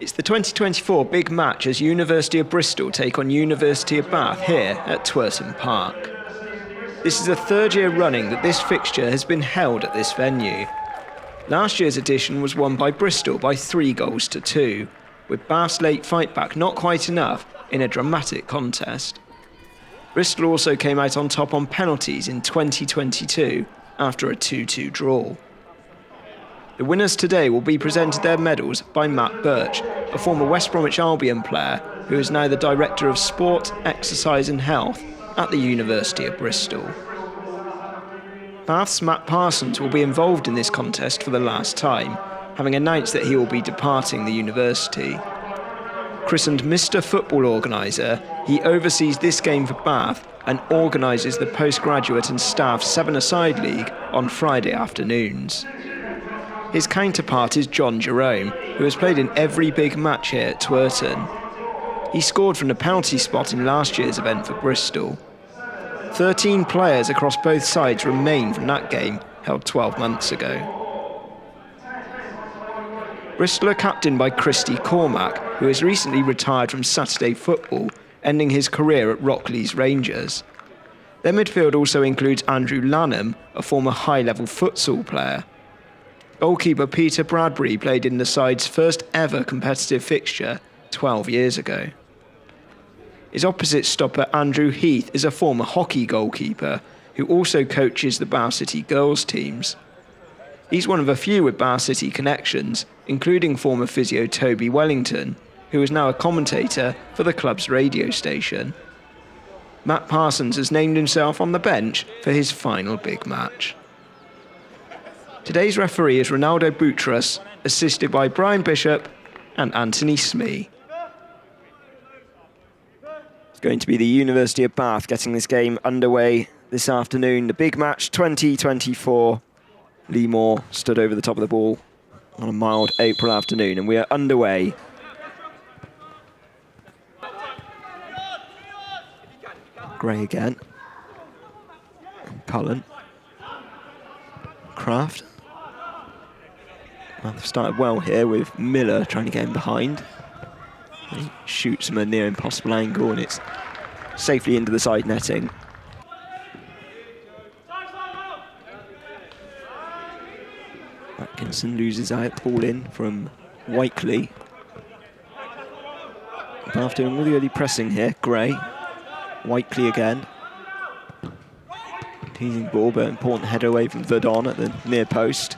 It's the 2024 big match as University of Bristol take on University of Bath here at 𝗛𝗚𝗚𝗛𝗚𝗛𝗧 Park. This is the third year running that this fixture has been held at this venue. Last year's edition was won by Bristol by 3-2, with Bath's late fight back not quite enough in a dramatic contest. Bristol also came out on top on penalties in 2022 after a 2-2 draw. The winners today will be presented their medals by Matt Birch, a former West Bromwich Albion player who is now the Director of Sport, Exercise and Health at the University of Bristol. Bath's Matt Parsons will be involved in this contest for the last time, having announced that he will be departing the university. Christened Mr. Football Organiser, he oversees this game for Bath and organises the postgraduate and staff seven-a-side league on Friday afternoons. His counterpart is John Jerome, who has played in every big match here at 𝗛𝗚𝗛𝗛𝗏. He scored from the penalty spot in last year's event for Bristol. 13 players across both sides remain from that game, held 12 months ago. Bristol are captained by Christy Cormack, who has recently retired from Saturday football, ending his career at Rockley's Rangers. Their midfield also includes Andrew Lanham, a former high-level futsal player. Goalkeeper Peter Bradbury played in the side's first ever competitive fixture 12 years ago. His opposite stopper Andrew Heath is a former hockey goalkeeper who also coaches the Bath City girls teams. He's one of a few with Bath City connections, including former physio Toby Wellington, who is now a commentator for the club's radio station. Matt Parsons has named himself on the bench for his final big match. Today's referee is Ronaldo Boutros, assisted by Brian Bishop and Anthony Smee. It's going to be the University of Bath getting this game underway this afternoon. The big match 2024. Lee Moore stood over the top of the ball on a mild April afternoon, and we are underway. Gray again. Cullen. Kraft. Well, they've started well here with Miller trying to get him behind. He shoots from a near impossible angle and it's safely into the side netting. Atkinson loses out, ball in from Whiteley. Bath doing really early pressing here. Gray, Whiteley again. Teasing ball, but important header away from Verdon at the near post.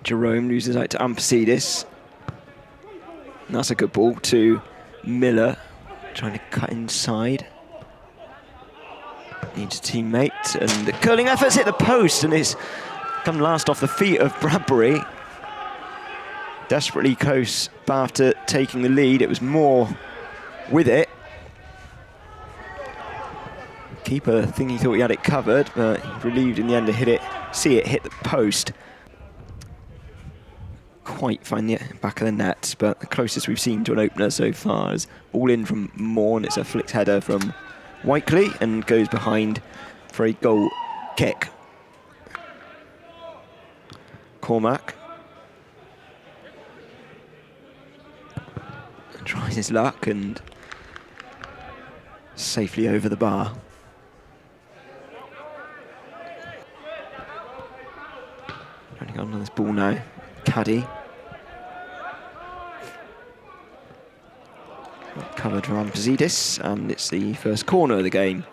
Jerome loses out to Amphisidis. And that's a good ball to Miller, trying to cut inside. Needs a teammate, and the curling efforts hit the post, and it's come last off the feet of Bradbury. Desperately close Bath to taking the lead. It was Moore with it. Keeper thinking he thought he had it covered, but he relieved in the end to hit it. See it hit the post. Quite find the back of the net, but the closest we've seen to an opener so far is all in from Moore, and it's a flicked header from Whiteley and goes behind for a goal kick. Cormack tries his luck and safely over the bar. Trying to get on this ball now. Caddy. Covered from Amphisidis, and it's the first corner of the game.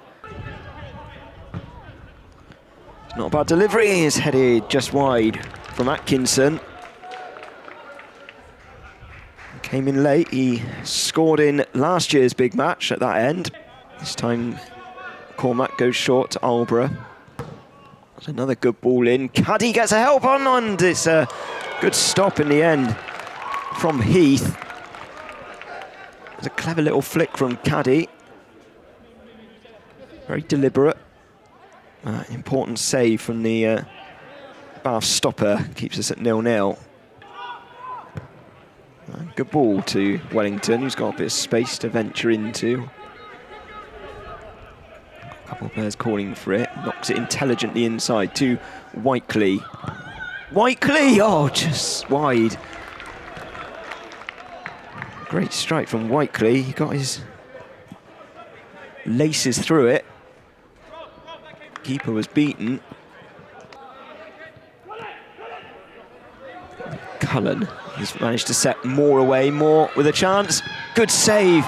It's not a bad delivery, it's headed just wide from Atkinson. Came in late, he scored in last year's big match at that end. This time Cormack goes short to Aldeburgh. That's another good ball in. Caddy gets a help on, and it's a good stop in the end from Heath. It's a clever little flick from Caddy. Very deliberate. Important save from the Bath stopper. Keeps us at 0-0. Good ball to Wellington, who's got a bit of space to venture into. A couple of players calling for it. Knocks it intelligently inside to Whiteley. Whiteley! Oh, just wide. Great strike from 𝗛𝗚𝗚𝗛𝗚𝗛𝗧. He got his laces through it. Keeper was beaten. Cullen has managed to set Moore away. Moore with a chance. Good save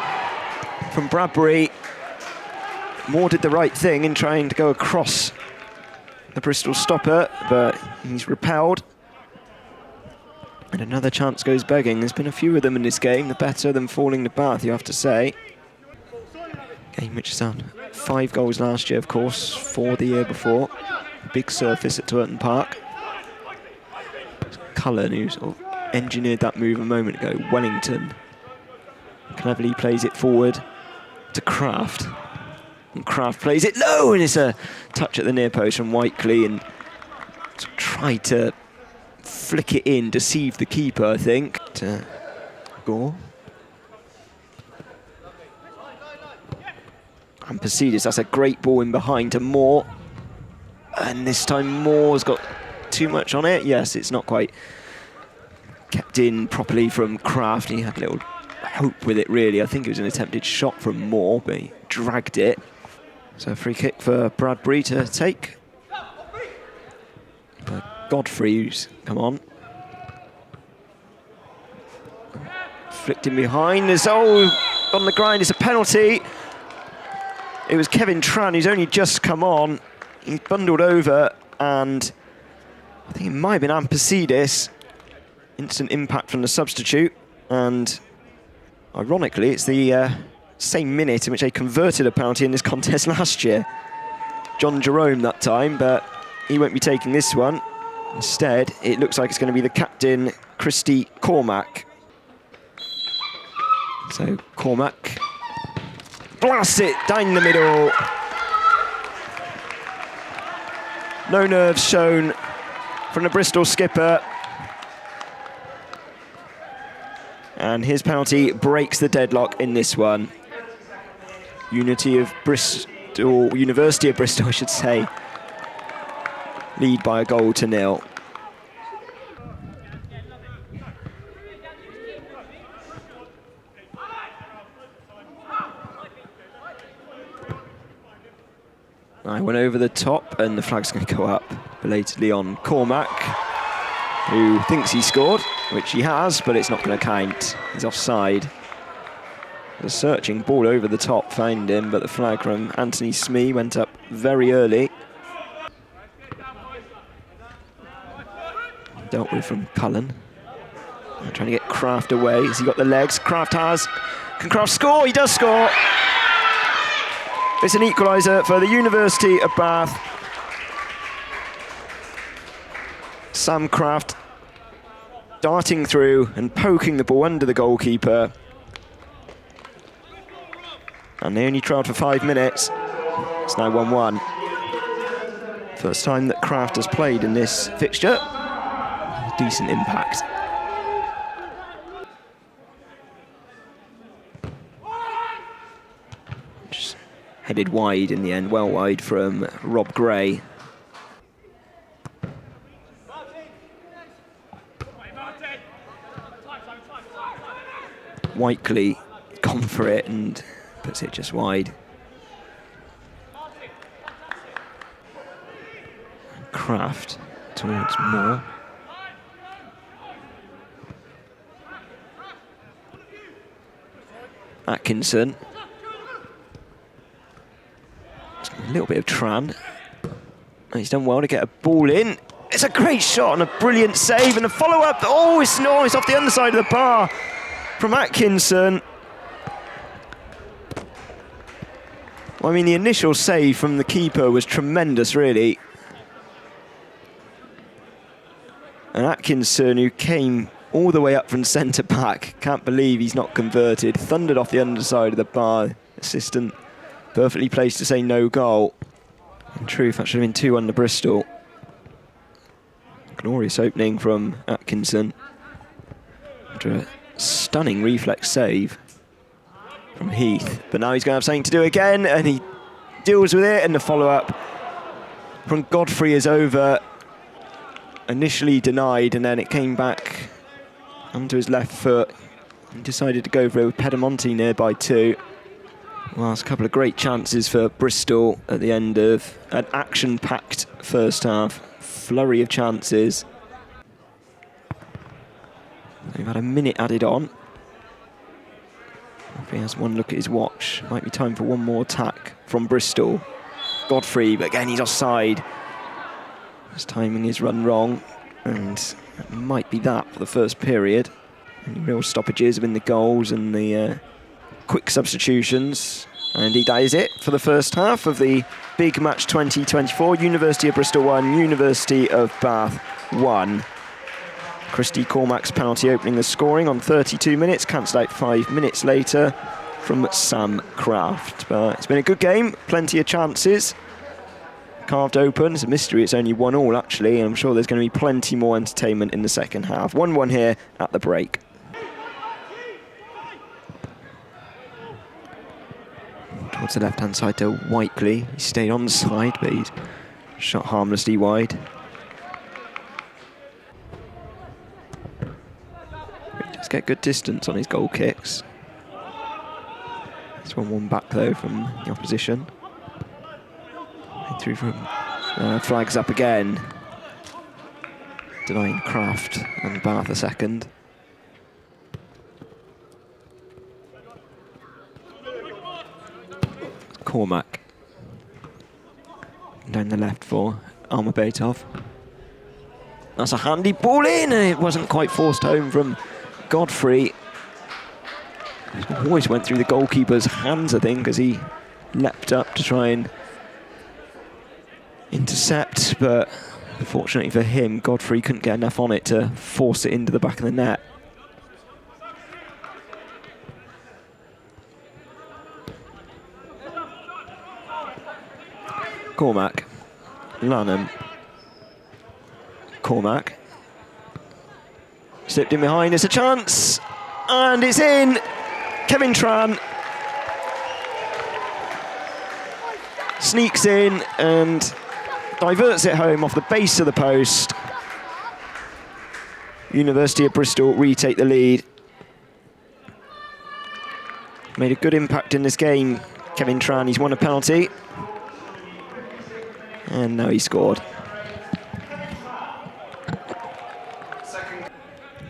from Bradbury. Moore did the right thing in trying to go across the Bristol stopper, but he's repelled. And another chance goes begging. There's been a few of them in this game. The better than falling to Bath, you have to say. Game which has done 5 goals last year, of course, 4 the year before. Big surface at Twerton Park. Cullen, who sort of engineered that move a moment ago. Wellington cleverly plays it forward to Kraft. And Kraft plays it low, and it's a touch at the near post from 𝗛𝗚𝗚𝗛𝗚𝗛𝗡 and tried to flick it in, deceive the keeper, I think, to Gore. And 𝗛𝗚𝗚𝗛𝗚𝗛𝗧, that's a great ball in behind to Moore. And this time Moore's got too much on it. Yes, it's not quite kept in properly from Kraft. He had a little hope with it, really. I think it was an attempted shot from Moore, but he dragged it. So a free kick for Bradbury to take. But Godfrey, who's come on. Flicked in behind. There's, oh, on the grind, it's a penalty. It was Kevin Tran, who's only just come on. He's bundled over, and I think it might have been 𝗛𝗚𝗛𝗛𝗧𝗛. Instant impact from the substitute, and ironically, it's the same minute in which they converted a penalty in this contest last year. John Jerome that time, but he won't be taking this one. Instead, it looks like it's going to be the captain, 𝗛𝗚𝗚𝗛𝗚𝗛𝗏𝗏. So Cormac blasts it down the middle. No nerves shown from the Bristol skipper. And his penalty breaks the deadlock in this one. University of Bristol, I should say, lead by a goal to 0. I went over the top, and the flag's going to go up belatedly on Cormac, who thinks he scored, which he has, but it's not going to count. He's offside. The searching ball over the top found him, but the flag from Anthony Smee went up very early. Dealt with from Cullen. Trying to get Kraft away. Has he got the legs? Kraft has. Can Kraft score? He does score. It's an equaliser for the University of Bath. Sam Kraft darting through and poking the ball under the goalkeeper. And they only trailed for 5 minutes. It's now 1-1. First time that Kraft has played in this fixture. Decent impact. Just headed wide in the end, well wide from Rob Gray. 𝗛𝗚𝗚𝗛𝗏𝗏 gone for it and puts it just wide. Kraft towards Moore. Atkinson. A little bit of Tran. He's done well to get a ball in. It's a great shot and a brilliant save, and a follow-up. Oh, it's off the underside of the bar from Atkinson. Well, I mean, the initial save from the keeper was tremendous, really. And Atkinson, who came all the way up from centre-back, can't believe he's not converted, thundered off the underside of the bar. Assistant perfectly placed to say no goal. In truth, that should have been 2 under Bristol. Glorious opening from Atkinson. After a stunning reflex save from Heath. But now he's going to have something to do again, and he deals with it, and the follow-up from Godfrey is over. Initially denied, and then it came back onto his left foot. He decided to go for Pedemonte nearby too. Well, it's a couple of great chances for Bristol at the end of an action-packed first half. Flurry of chances. They've had a minute added on. If he has one look at his watch, might be time for one more attack from Bristol. Godfrey, but again he's offside. His timing is run wrong, and it might be that for the first period. Any real stoppages have been the goals and the quick substitutions. And indeed that is it for the first half of the big match 2024. University of Bristol 1, University of Bath 1. Christy Cormack's penalty opening the scoring on 32 minutes, cancelled out 5 minutes later from Sam Kraft. But it's been a good game, plenty of chances. Carved open, it's a mystery, it's only 1-1 actually, and I'm sure there's going to be plenty more entertainment in the second half. 1-1 here at the break. Towards the left-hand side to Whiteley. He stayed on the side, but he's shot harmlessly wide. He does get good distance on his goal kicks. It's 1-1 back though from the opposition. Through from flags up again, denying Kraft and Bath a second. Cormack down the left for 𝗛𝗚𝗛𝗛𝗧𝗦. That's a handy ball in, and it wasn't quite forced home from Godfrey. It always went through the goalkeeper's hands, I think, as he leapt up to try and intercept, but unfortunately for him, Godfrey couldn't get enough on it to force it into the back of the net. Cormack, Lanham, Cormack, slipped in behind, it's a chance, and it's in! Kevin Tran sneaks in and diverts it home off the base of the post. University of Bristol retake the lead. Made a good impact in this game, Kevin Tran. He's won a penalty. And now he scored.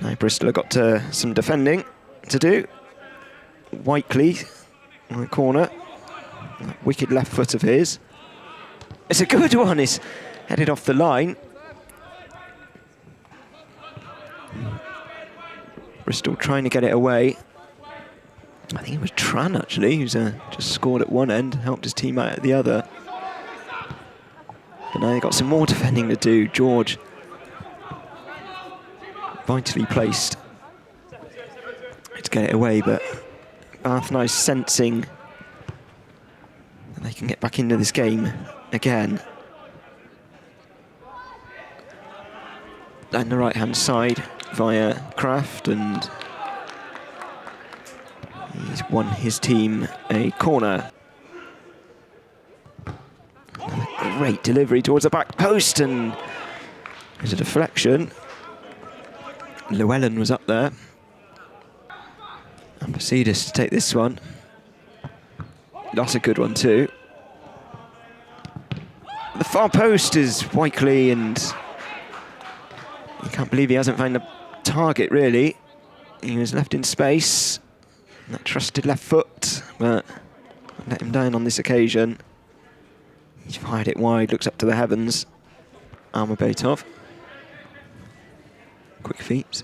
Now Bristol have got some defending to do. Whiteley in the corner. That wicked left foot of his. It's a good one. It's headed off the line. Bristol trying to get it away. I think it was Tran actually, who's just scored at one end, helped his team out at the other. But now they've got some more defending to do. George, vitally placed to get it away, but Bath now sensing that they can get back into this game again. Down the right-hand side via Kraft, and he's won his team a corner. Another great delivery towards the back post, and there's a deflection. Llewellyn was up there. And Pasidis to take this one. That's a good one too. The far post is Whiteley, and you can't believe he hasn't found the target really. He was left in space. That trusted left foot, but let him down on this occasion. He's fired it wide, looks up to the heavens. 𝗛𝗚𝗛𝗛𝗧𝗦. Quick feet.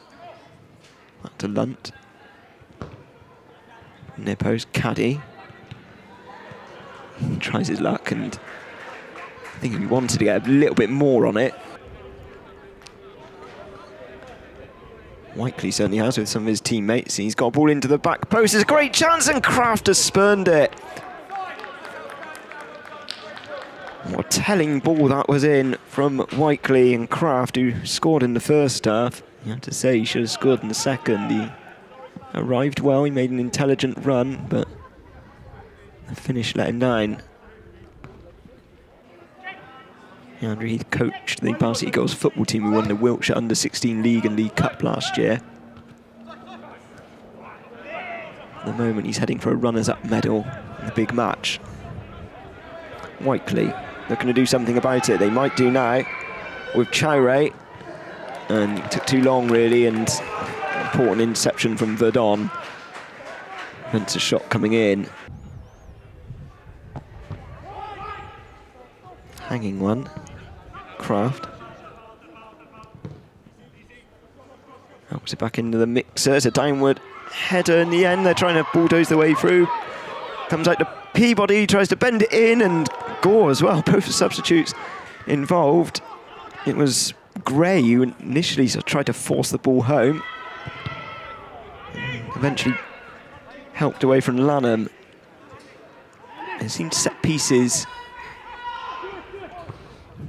Back to Lunt. Near post, Caddy. Tries his luck, and I think he wanted to get a little bit more on it. Whiteley certainly has with some of his teammates. He's got a ball into the back post. It's a great chance, and Kraft has spurned it. What a telling ball that was in from Whiteley, and Kraft, who scored in the first half. You have to say he should have scored in the second. He arrived well, he made an intelligent run, but the finish let him down. Andrew Heath coached the Varsity Girls football team who won the Wiltshire Under-16 League and League Cup last year. At the moment, he's heading for a runners-up medal in the big match. Whiteley looking to do something about it. They might do now with 𝗛𝗚𝗚𝗛𝗚𝗛𝗚. And it took too long, really, and important interception from Verdon. Hence a shot coming in. Hanging one. Kraft. Helps it back into the mixer. It's a downward header in the end. They're trying to bulldoze their way through. Comes out to Peabody, tries to bend it in, and Gore as well. Both the substitutes involved. It was Gray who initially sort of tried to force the ball home. Eventually helped away from Lanham. It seemed set pieces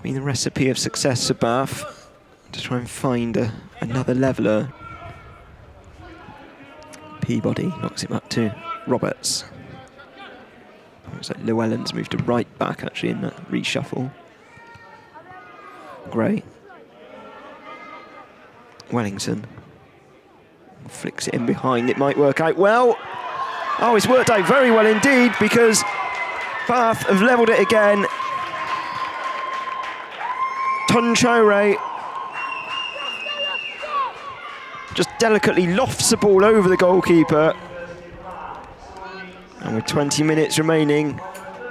being the recipe of success for Bath, to try and find another leveller. Peabody knocks him up to Roberts. Looks like Llewellyn's moved to right back actually in that reshuffle. Gray. Wellington flicks it in behind. It might work out well. Oh, it's worked out very well indeed, because Bath have levelled it again. 𝗛𝗚𝗚𝗛𝗚𝗛𝗚 just delicately lofts the ball over the goalkeeper. And with 20 minutes remaining,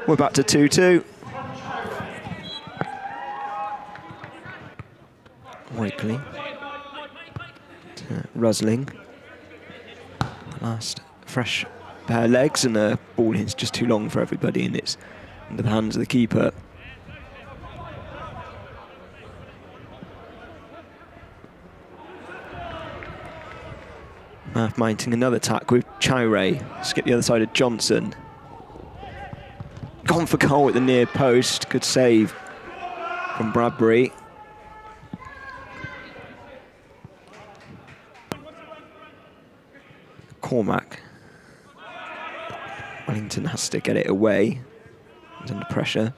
we're back to 2-2. Wakely. Rusling. Last fresh pair of legs, and the ball is just too long for everybody, and it's into the hands of the keeper. Bath mounting another attack with 𝗛𝗚𝗚𝗛𝗚𝗛𝗚. Skip the other side of Johnson. Gone for goal at the near post. Good save from Bradbury. Cormac. Wellington has to get it away. He's under pressure.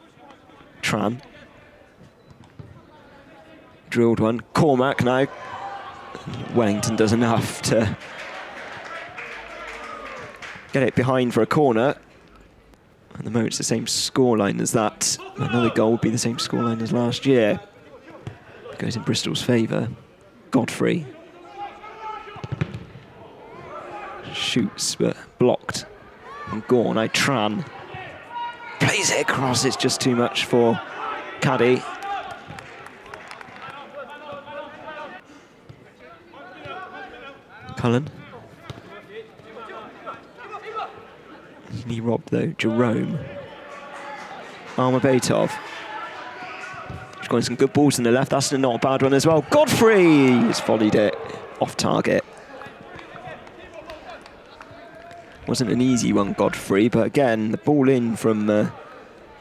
Tran. Drilled one. Cormac now. Wellington does enough to get it behind for a corner. At the moment, it's the same scoreline as that. Another goal would be the same scoreline as last year. It goes in Bristol's favour. Godfrey. Shoots, but blocked. And Gore, now Tran. Plays it across, it's just too much for Caddy. Cullen. He robbed though, Jerome. 𝗛𝗚𝗚𝗛𝗚𝗛𝗚. He's got some good balls in the left, that's not a bad one as well. Godfrey has volleyed it off target. Wasn't an easy one, Godfrey, but again, the ball in from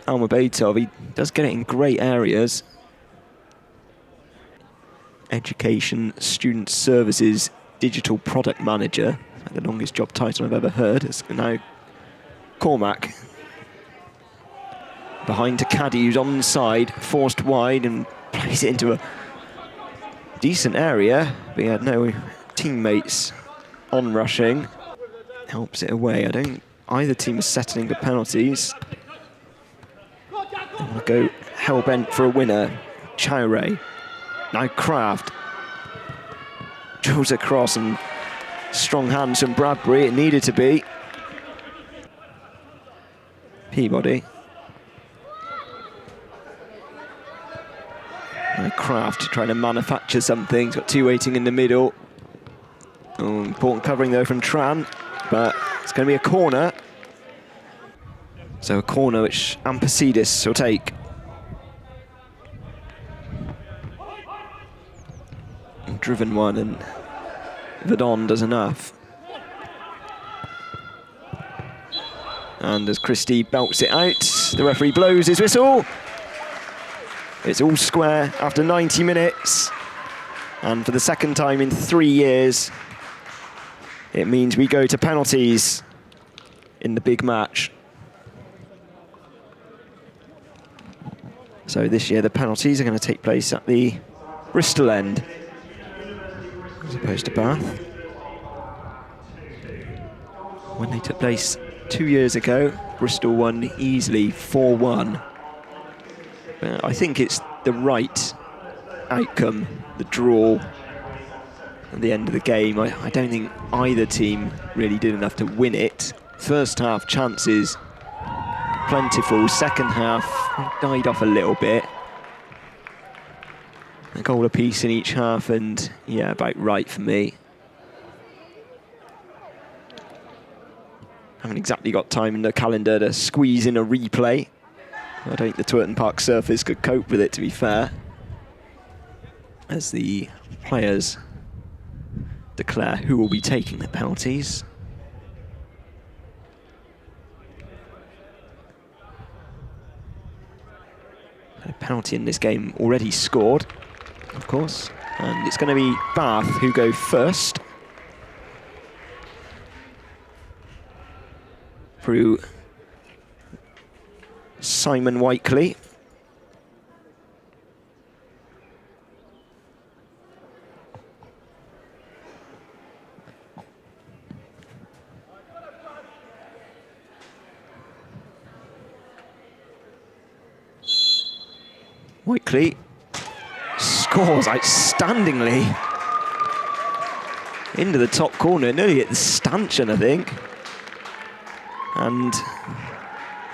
𝗛𝗚𝗚𝗛𝗚𝗛𝗚. He does get it in great areas. Education Student Services Digital Product Manager. The longest job title I've ever heard. It's now Cormac. Behind to Caddy, who's onside, forced wide and plays it into a decent area. But he had no teammates on rushing. Helps it away. I don't... Either team is settling the penalties. They want to go hell-bent for a winner. 𝗛𝗚𝗚𝗛𝗚𝗛𝗚. Now Kraft. Drills across, and strong hands from Bradbury. It needed to be. Peabody. Now Kraft trying to manufacture something. He's got two waiting in the middle. Oh, important covering though from Tran, but it's going to be a corner. So a corner which Ampasidis will take. Driven one, and Verdon does enough. And as Christie belts it out, the referee blows his whistle. It's all square after 90 minutes. And for the second time in 3 years, it means we go to penalties in the big match. So this year the penalties are going to take place at the Bristol end, as opposed to Bath. when they took place 2 years ago, Bristol won easily 4-1. I think it's the right outcome, the draw at the end of the game. I don't think either team really did enough to win it. First half chances plentiful, second half died off a little bit. A goal apiece in each half, and yeah, about right for me. Haven't exactly got time in the calendar to squeeze in a replay. I don't think the Twerton Park surface could cope with it, to be fair, as the players declare who will be taking the penalties. A penalty in this game already scored, of course, and it's going to be Bath who go first through Simon Whiteley. Whiteley scores outstandingly into the top corner, nearly at the stanchion, I think. And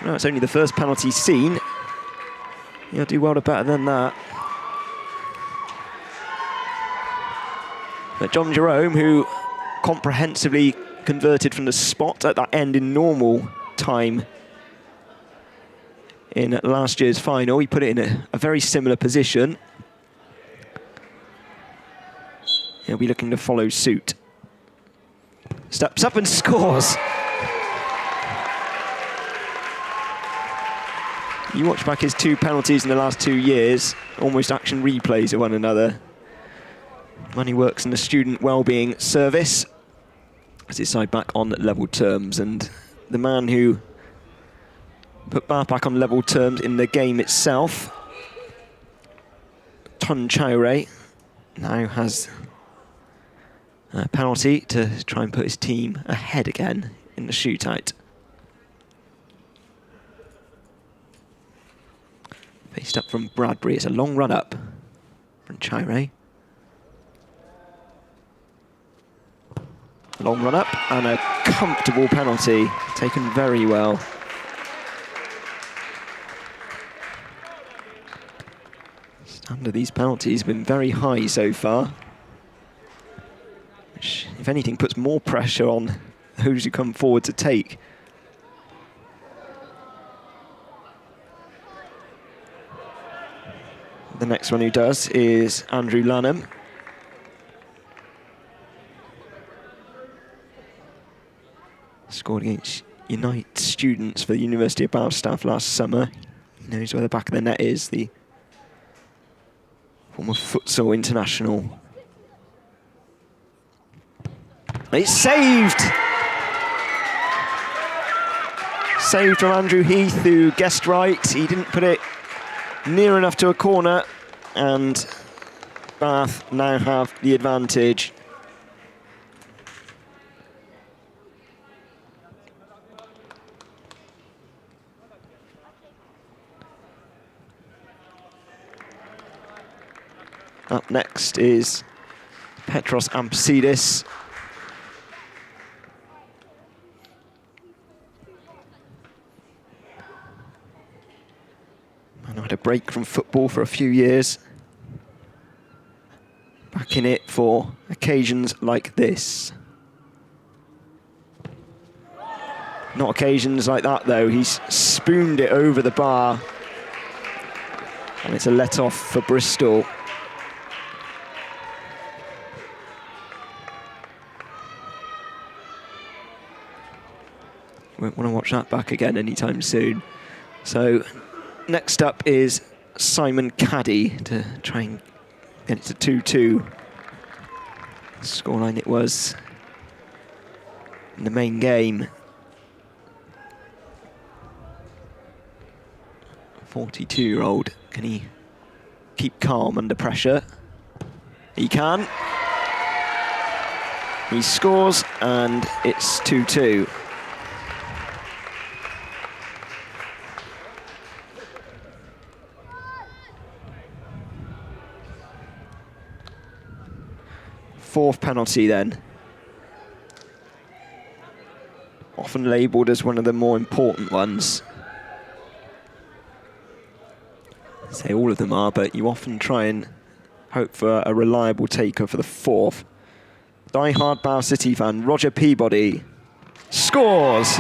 no, it's only the first penalty seen. He'll do well to better than that. But John Jerome, who comprehensively converted from the spot at that end in normal time in last year's final, he put it in a very similar position. He'll be looking to follow suit. Steps up and scores. You watch back his 2 penalties in the last 2 years, almost action replays of one another. Money works in the student wellbeing service as his side back on level terms, and the man who put Bath back on level terms in the game itself, 𝗛𝗜𝗚𝗛𝗧𝗦, now has a penalty to try and put his team ahead again in the shootout. Faced up from Bradbury, it's a long run up from 𝗛𝗚𝗚𝗛𝗧𝗦. Long run up and a comfortable penalty, taken very well. Standard of these penalties have been very high so far, which, if anything, puts more pressure on those who come forward to take. The next one who does is Andrew Lanham. Scored against Unite students for the University of Bath staff last summer. He knows where the back of the net is, the former futsal international. It's saved! Saved from Andrew Heath, who guessed right. He didn't put it near enough to a corner, and Bath now have the advantage. Up next is Petros Ampsidis. Man who had a break from football for a few years. Back in it for occasions like this. Not occasions like that, though. He's spooned it over the bar. And it's a let-off for Bristol. Won't want to watch that back again anytime soon. So next up is Simon Caddy to try and get it to 2-2. Scoreline it was in the main game. 42-year-old, can he keep calm under pressure? He can. He scores, and it's 2-2. fourth penalty then. Often labelled as one of the more important ones. I'd say all of them are, but you often try and hope for a reliable taker for the fourth. Die-hard Bath City fan, Roger Peabody, scores!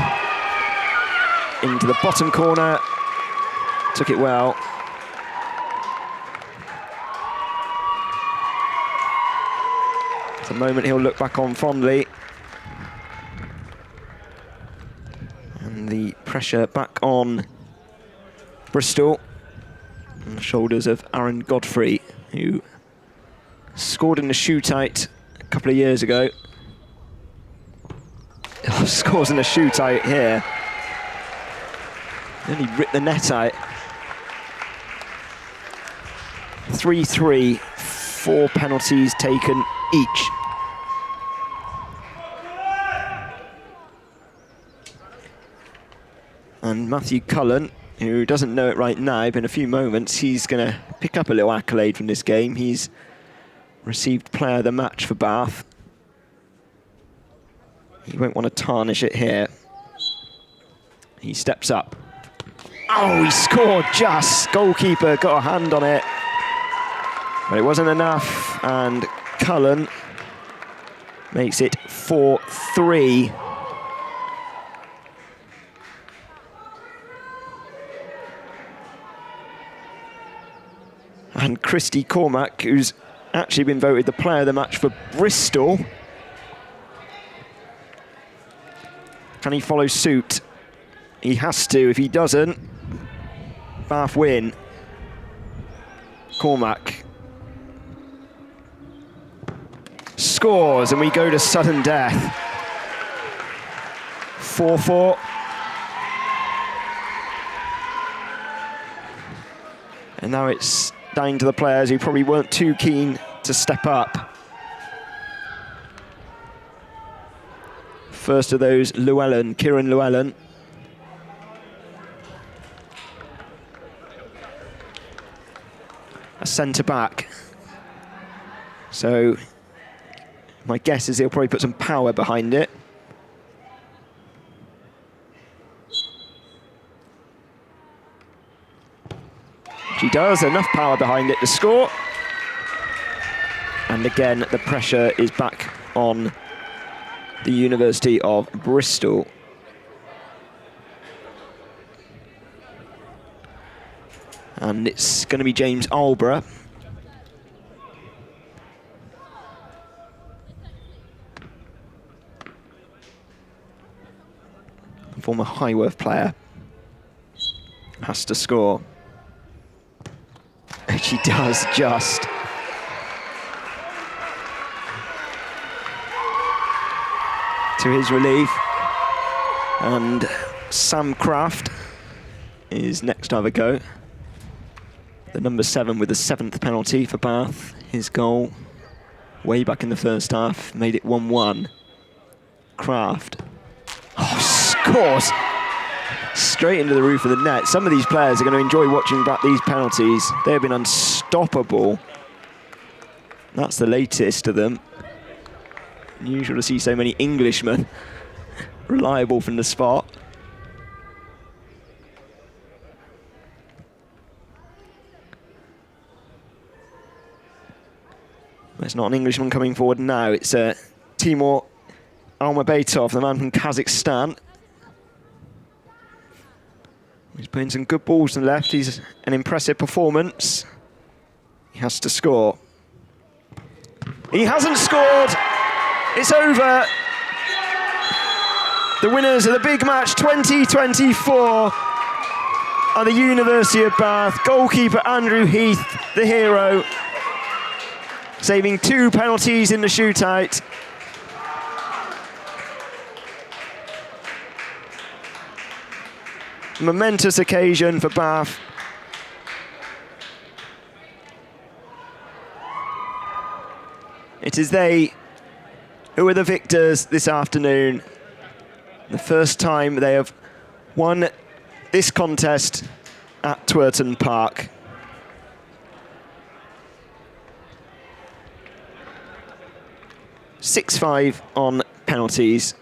Into the bottom corner, took it well. It's a moment he'll look back on fondly. And the pressure back on Bristol, on the shoulders of Aaron Godfrey, who scored in the shootout a couple of years ago. Oh, scores in the shootout here. Nearly ripped the net out. 3-3, 4 penalties taken each. And Matthew Cullen, who doesn't know it right now, but in a few moments he's going to pick up a little accolade from this game. He's received Player of the Match for Bath. He won't want to tarnish it here. He steps up. Oh, he scored just. Goalkeeper got a hand on it. But it wasn't enough, and Cullen makes it 4-3. And Christy Cormack, who's actually been voted the player of the match for Bristol. Can he follow suit? He has to. If he doesn't, Bath win. Cormack scores, and we go to sudden death. 4-4. And now it's down to the players who probably weren't too keen to step up. First of those, Kieran Llewellyn. A centre-back. So my guess is he'll probably put some power behind it. He does, enough power behind it to score. And again, the pressure is back on the University of Bristol. And it's going to be James Alborough. Former Highworth player. Has to score. Which he does just. To his relief. And Sam Craft is next to have a go. The number 7 with the 7th penalty for Bath. His goal way back in the first half made it 1-1. Craft. Oh, scores! Straight into the roof of the net. Some of these players are going to enjoy watching back these penalties. They have been unstoppable. That's the latest of them. Unusual to see so many Englishmen reliable from the spot. It's not an Englishman coming forward now. It's Timur Almabetov, the man from Kazakhstan. He's putting some good balls to the left. He's an impressive performance. He has to score. He hasn't scored. It's over. The winners of the big match 2024 are the University of Bath. Goalkeeper Andrew Heath, the hero, saving 2 penalties in the shootout. Momentous occasion for Bath. It is they who are the victors this afternoon. The first time they have won this contest at Twerton Park. 6-5 on penalties.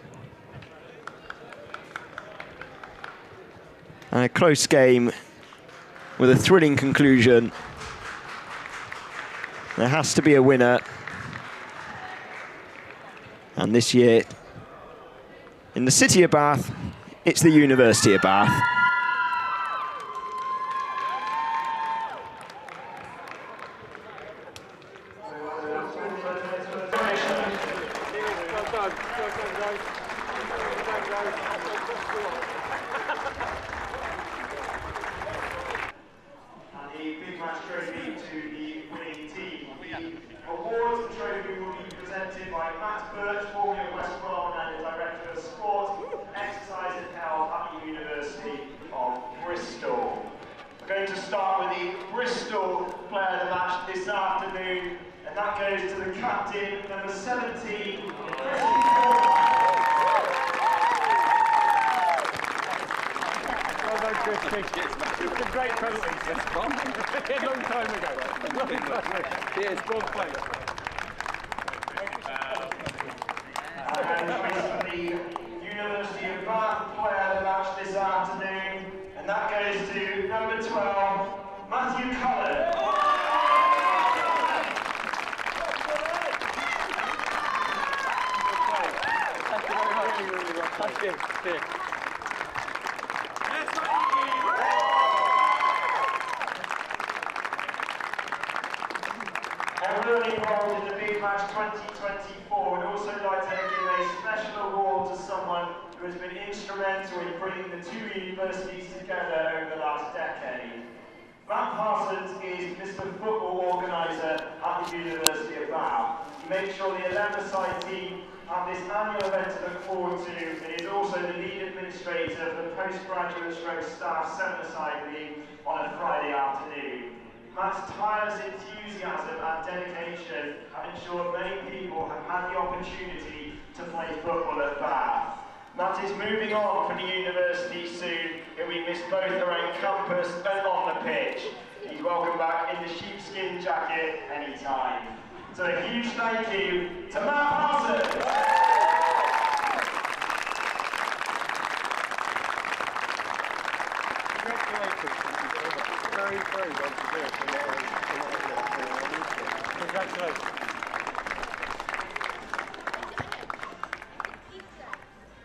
And a close game with a thrilling conclusion. There has to be a winner. And this year, in the city of Bath, it's the University of Bath. Going to start with the Bristol player of the match this afternoon, and that goes to the captain, number 17, Well done, Christy. It's a great penalty, a long time ago. Cheers, well played. And the University of Bath player of the match this afternoon, and that goes to number 12, Matthew Cullen. Thank you very much. Thank you. Everyone involved in the Big Match 2024 would also like to give a special award to someone who has been instrumental in bringing the two universities together over the last decade. Matt Parsons is Mr. Football Organiser at the University of Bath. He makes sure the 11-a-side team have this annual event to look forward to, and is also the lead administrator of the postgraduate stroke staff 7-a-side league on a Friday afternoon. Matt's tireless enthusiasm and dedication have ensured many people have had the opportunity to play football at Bath. Matt is moving on from the university soon, and we miss both around campus and on the pitch. He's welcome back in the sheepskin jacket anytime. So a huge thank you to Matt Parsons. Very well deserved. Congratulations.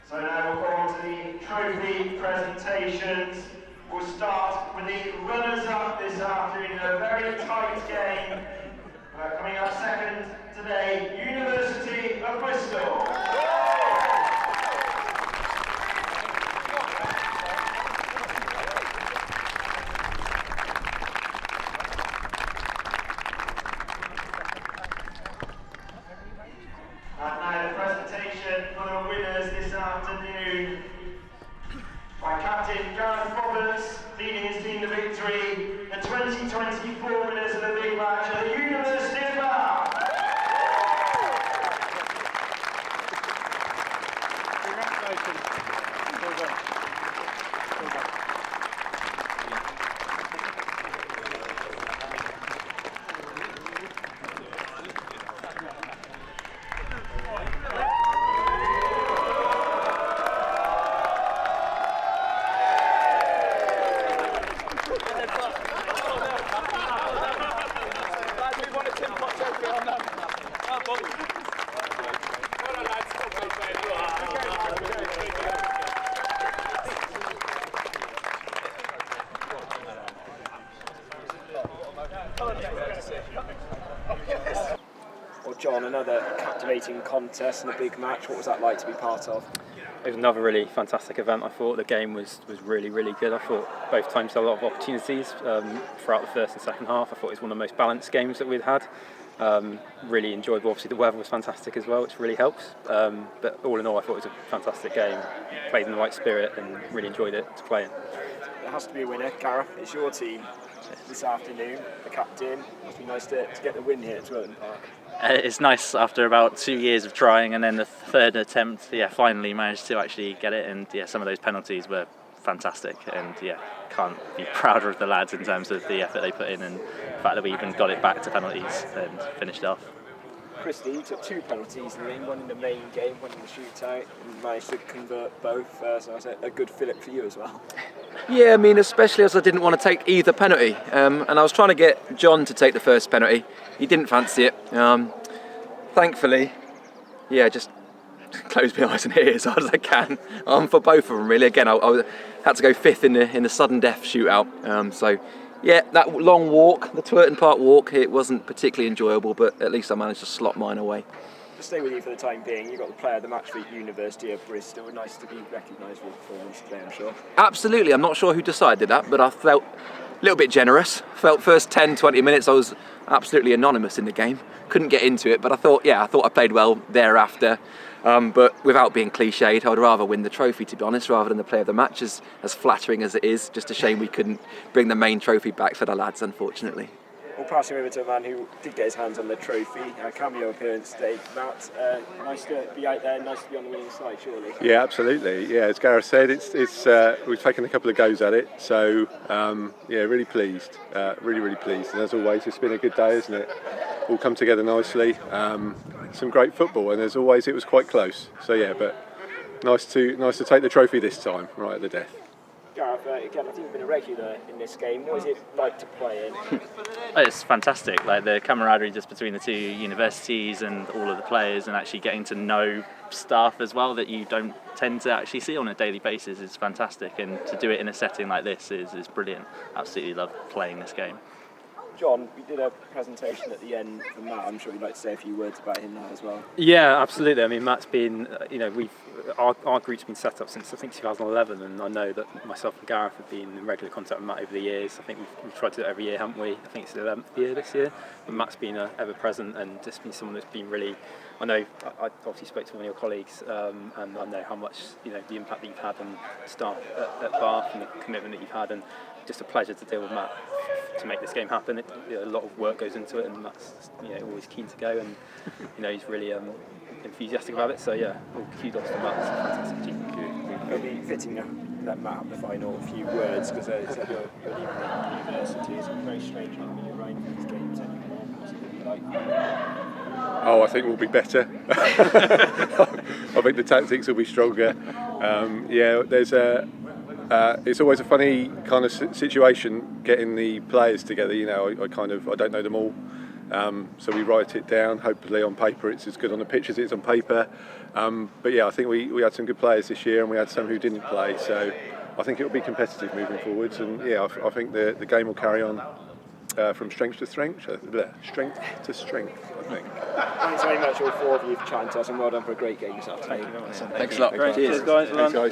So now we'll go on to the trophy presentations. We'll start with the runners-up this afternoon in a very tight game. Coming up second today, University of Bristol. And now the presentation for the winners this afternoon by Captain 𝗛𝗚𝗚𝗛𝗧𝗦, leading his team to victory. The 2024 winners of the Big Match are the University of Bath. Congratulations. Well done. Well done. Well, John, another captivating contest and a big match. What was that like to be part of? It was another really fantastic event. I thought the game was really, really good. I thought both teams had a lot of opportunities throughout the first and second half. I thought it was one of the most balanced games that we'd had. Really enjoyable. Obviously the weather was fantastic as well, which really helps. But all in all, I thought it was a fantastic game. Played in the right spirit and really enjoyed it to play in. There has to be a winner. Gareth, it's your team this afternoon, the captain. Must be nice to get the win here at Twilton Park. It's nice after about 2 years of trying, and then the third attempt, finally managed to actually get it. And some of those penalties were fantastic, and can't be prouder of the lads in terms of the effort they put in and the fact that we even got it back to penalties and finished off. Christy, you took 2 penalties in the game, one in the main game, one in the shootout, and managed to convert both, so that's a good fillip for you as well. Yeah, I mean, especially as I didn't want to take either penalty, and I was trying to get John to take the first penalty. He didn't fancy it. Thankfully, yeah, just close my eyes and ear as hard as I can for both of them. Really, again, I had to go 5th in the sudden death shootout. So, yeah, that long walk, the 𝗛𝗚𝗚𝗛𝗚𝗛𝗧𝗦 walk, it wasn't particularly enjoyable, but at least I managed to slot mine away. To stay with you for the time being, you got the player of the match for University of Bristol. Nice to be recognised for your performance today, I'm sure. Absolutely, I'm not sure who decided that, but I felt a little bit generous. Felt first 10-20 minutes I was absolutely anonymous in the game. Couldn't get into it, but I thought I played well thereafter. But without being cliched, I would rather win the trophy, to be honest, rather than the player of the match, as flattering as it is. Just a shame we couldn't bring the main trophy back for the lads, unfortunately. We'll pass you over to a man who did get his hands on the trophy. Cameo appearance today, Matt. Nice to be out there, nice to be on the winning side, surely. Yeah, absolutely. Yeah, as Gareth said, we've taken a couple of goes at it, so yeah, really pleased, really pleased. And as always, it's been a good day, isn't it? All come together nicely. Some great football, and as always, it was quite close. So yeah, but nice to take the trophy this time, right at the death. Gareth, again, I think you've been a regular in this game. What is it like to play in? It's fantastic, like the camaraderie just between the 2 universities and all of the players, and actually getting to know staff as well that you don't tend to actually see on a daily basis is fantastic, and to do it in a setting like this is brilliant. Absolutely love playing this game. John, we did a presentation at the end for Matt. I'm sure you'd like to say a few words about him now as well. Yeah, absolutely. I mean, Matt's been, our group's been set up since I think 2011, and I know that myself and Gareth have been in regular contact with Matt over the years. I think we've tried to do it every year, haven't we? I think it's the 11th year this year. But Matt's been ever present, and just been someone that's been really. I know I obviously spoke to one of your colleagues, and I know how much the impact that you've had on staff at Bath and the commitment that you've had, and just a pleasure to deal with Matt to make this game happen. A lot of work goes into it, and Matt's always keen to go, and he's really enthusiastic about it. So yeah, all kudos to Matt. It's a fantastic team. It'll be fitting to let Matt have the final few words, because as I said, you're leaving the university. It's very strange having you around for these games anymore. What's it going to be like? Oh, I think we'll be better. I think the tactics will be stronger. Yeah, it's always a funny kind of situation getting the players together. I don't know them all, so we write it down. Hopefully on paper it's as good on the pitch as it is on paper. But yeah, I think we had some good players this year, and we had some who didn't play. So I think it will be competitive moving forwards, and yeah, I think the game will carry on from strength to strength. Strength to strength, I think. Thanks very much, all 4 of you, for chatting to us, and well done for a great game this afternoon. Thanks a lot. Cheers, guys. Thanks, guys.